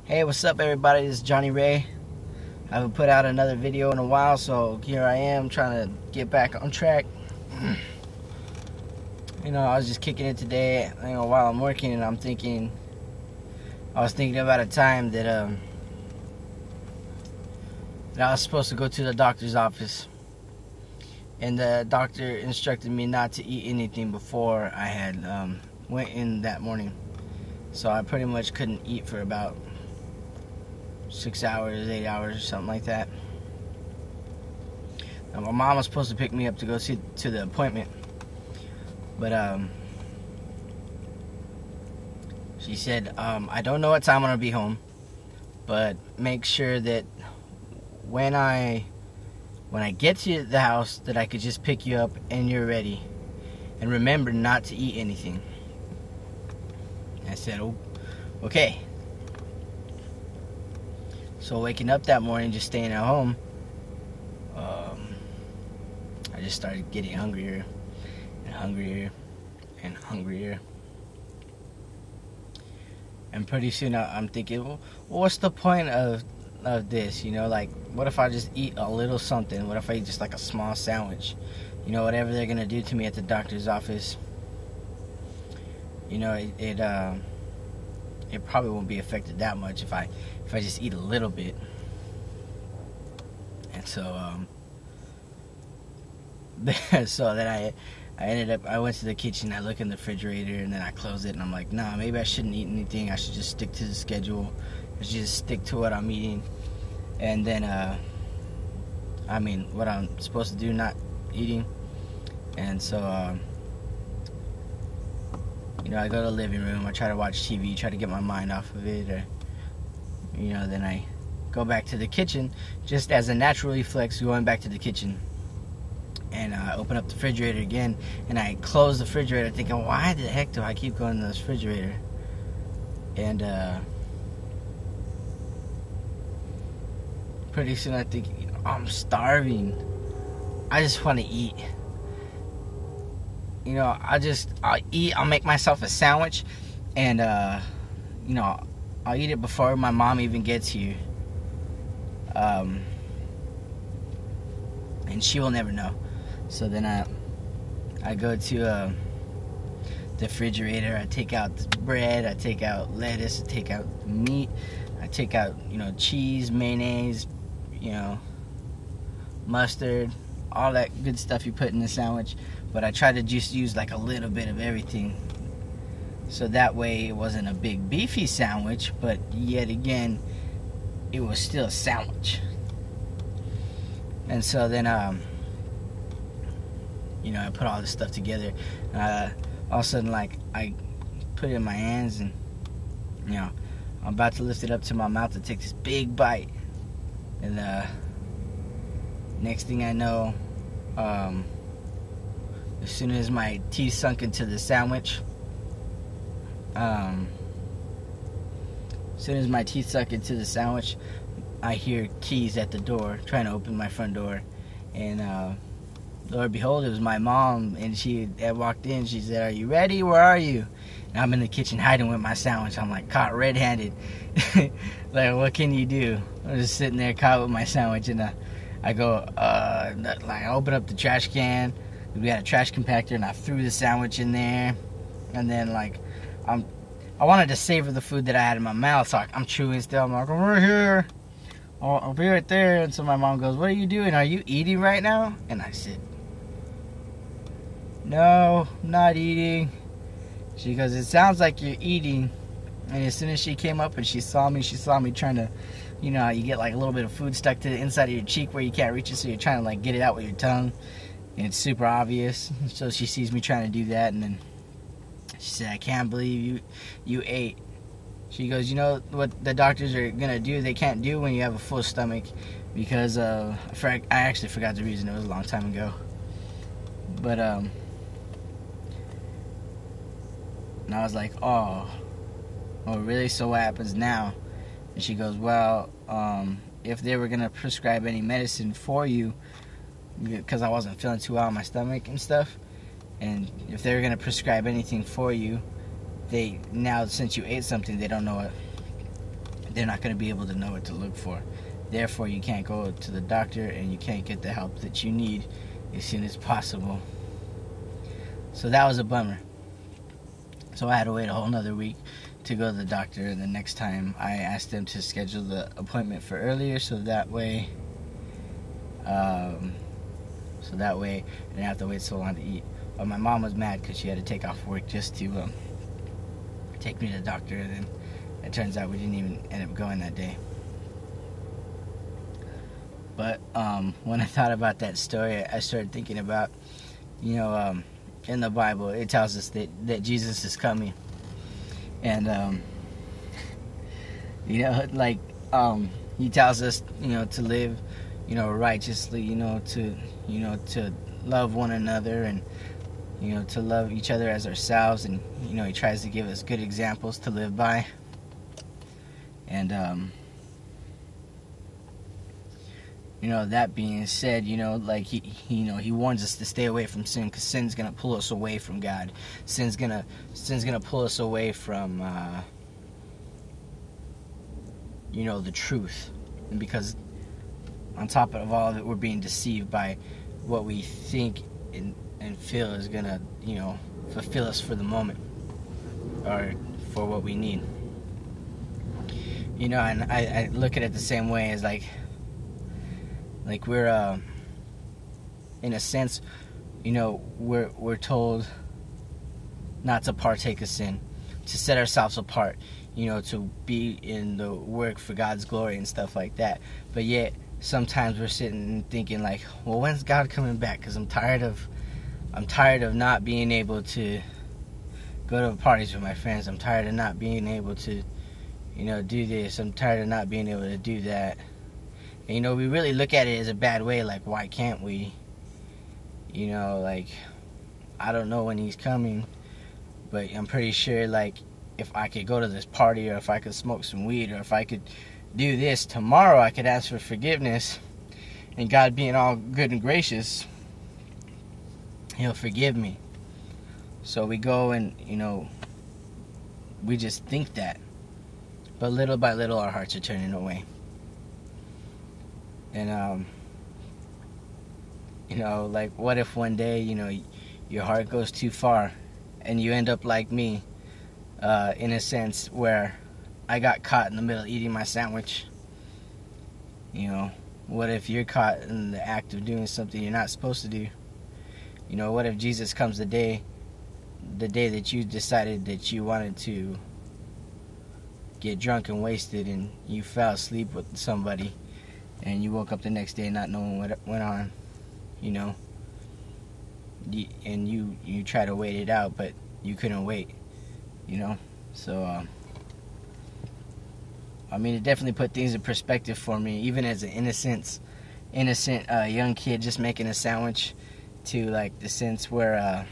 Hey, what's up everybody? This is Johnny Ray. I haven't put out another video in a while, so here I am trying to get back on track. I was just kicking it today, while I'm working, and I was thinking about a time that I was supposed to go to the doctor's office, and the doctor instructed me not to eat anything before I had went in that morning. So I pretty much couldn't eat for about 6 hours, 8 hours, or something like that. Now, my mom was supposed to pick me up to go to the appointment, but she said, I don't know what time I'm gonna be home, but make sure that when I get to the house that I could just pick you up and you're ready, and remember not to eat anything. I said, oh, okay. So waking up that morning, just staying at home, I just started getting hungrier and hungrier and hungrier. And pretty soon I'm thinking, well, what's the point of this? Like, what if I just eat a little something? What if I eat just like a small sandwich? Whatever they're gonna do to me at the doctor's office, it probably won't be affected that much if I just eat a little bit. And so so then I went to the kitchen, I look in the refrigerator, and then I close it, and I'm like, nah, maybe I shouldn't eat anything. I should just stick to the schedule. I should just stick to what I'm eating. And then what I'm supposed to do, not eating. And so I go to the living room, I try to watch TV, try to get my mind off of it, or then I go back to the kitchen, just as a natural reflex, going back to the kitchen. And I open up the refrigerator again, and I close the refrigerator, thinking, why the heck do I keep going to this refrigerator? And pretty soon I think, I'm starving. I just want to eat. I'll eat, I'll make myself a sandwich, and I'll eat it before my mom even gets here. And she will never know. So then I go to the refrigerator, I take out the bread, I take out lettuce, I take out meat, I take out, cheese, mayonnaise, mustard, all that good stuff you put in the sandwich. But I tried to just use like a little bit of everything, so that way it wasn't a big beefy sandwich, but yet again it was still a sandwich. And so then I put all this stuff together. All of a sudden, like, I put it in my hands, and I'm about to lift it up to my mouth to take this big bite, and next thing I know, as soon as my teeth sunk into the sandwich, I hear keys at the door, trying to open my front door. And Lord behold, it was my mom, and she had walked in. She said, "Are you ready? Where are you?" And I'm in the kitchen hiding with my sandwich. I'm like caught red-handed. Like, what can you do? I'm just sitting there caught with my sandwich, and I go, I open up the trash can. We had a trash compactor, and I threw the sandwich in there. And then, like, I wanted to savor the food that I had in my mouth, so I'm chewing still. I'm like, I'm right here. I'll be right there. And so my mom goes, "What are you doing? Are you eating right now?" And I said, "No, I'm not eating." She goes, "It sounds like you're eating." And as soon as she came up and she saw me trying to, you get like a little bit of food stuck to the inside of your cheek where you can't reach it, so you're trying to like get it out with your tongue. And it's super obvious. So she sees me trying to do that, and then she said, "I can't believe you ate." She goes, "You know what the doctors are gonna do? They can't do when you have a full stomach, because I actually forgot the reason. It was a long time ago. But and I was like, oh, really? So what happens now?" And she goes, "Well, if they were gonna prescribe any medicine for you, because I wasn't feeling too well in my stomach and stuff, and if they were gonna prescribe anything for you, they now, since you ate something, they don't know what they're not going to be able to know what to look for. Therefore, you can't go to the doctor and you can't get the help that you need as soon as possible. So that was a bummer. So I had to wait a whole nother week to go to the doctor, and the next time I asked them to schedule the appointment for earlier, so that way I didn't have to wait so long to eat. But my mom was mad because she had to take off work just to take me to the doctor, and then it turns out we didn't even end up going that day. But when I thought about that story, I started thinking about, in the Bible, it tells us that Jesus is coming. And, he tells us, to live, righteously, to love one another and, to love each other as ourselves. And, he tries to give us good examples to live by. And, that being said, he warns us to stay away from sin, because sin's gonna pull us away from God. Sin's gonna pull us away from, the truth. And because on top of all of it, we're being deceived by what we think and feel is gonna, fulfill us for the moment, or for what we need. And I look at it the same way as like we're in a sense, we're told not to partake of sin, to set ourselves apart, to be in the work for God's glory and stuff like that. But yet sometimes we're sitting and thinking like, well, when's God coming back? Because I'm tired of not being able to go to parties with my friends. I'm tired of not being able to do this. I'm tired of not being able to do that. And, we really look at it as a bad way, like, why can't we? I don't know when he's coming, but I'm pretty sure, if I could go to this party, or if I could smoke some weed, or if I could do this tomorrow, I could ask for forgiveness, and God being all good and gracious, he'll forgive me. So we go and, we just think that. But little by little, our hearts are turning away. And, what if one day, your heart goes too far and you end up like me, in a sense where I got caught in the middle eating my sandwich. What if you're caught in the act of doing something you're not supposed to do? What if Jesus comes the day that you decided that you wanted to get drunk and wasted, and you fell asleep with somebody, and you woke up the next day not knowing what went on, and you try to wait it out, but you couldn't wait, so, it definitely put things in perspective for me, even as an innocent young kid just making a sandwich, to, the sense where,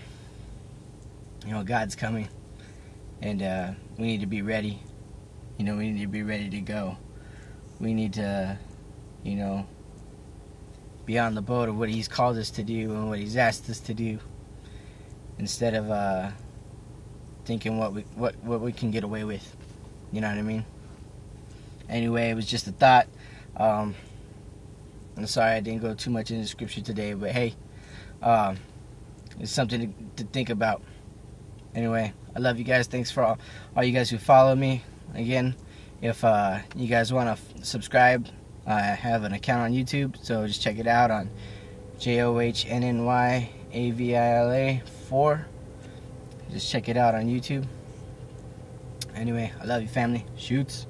God's coming, and, we need to be ready, we need to be ready to go. We need to, be on the boat of what he's called us to do and what he's asked us to do, instead of thinking what we can get away with. You know what I mean? Anyway, it was just a thought. I'm sorry I didn't go too much into scripture today, but hey, it's something to think about. Anyway, I love you guys. Thanks for all you guys who follow me. Again, if you guys want to subscribe, I have an account on YouTube, so just check it out on JOHNNYAVILA 4. Just check it out on YouTube. Anyway, I love you, family. Shoots.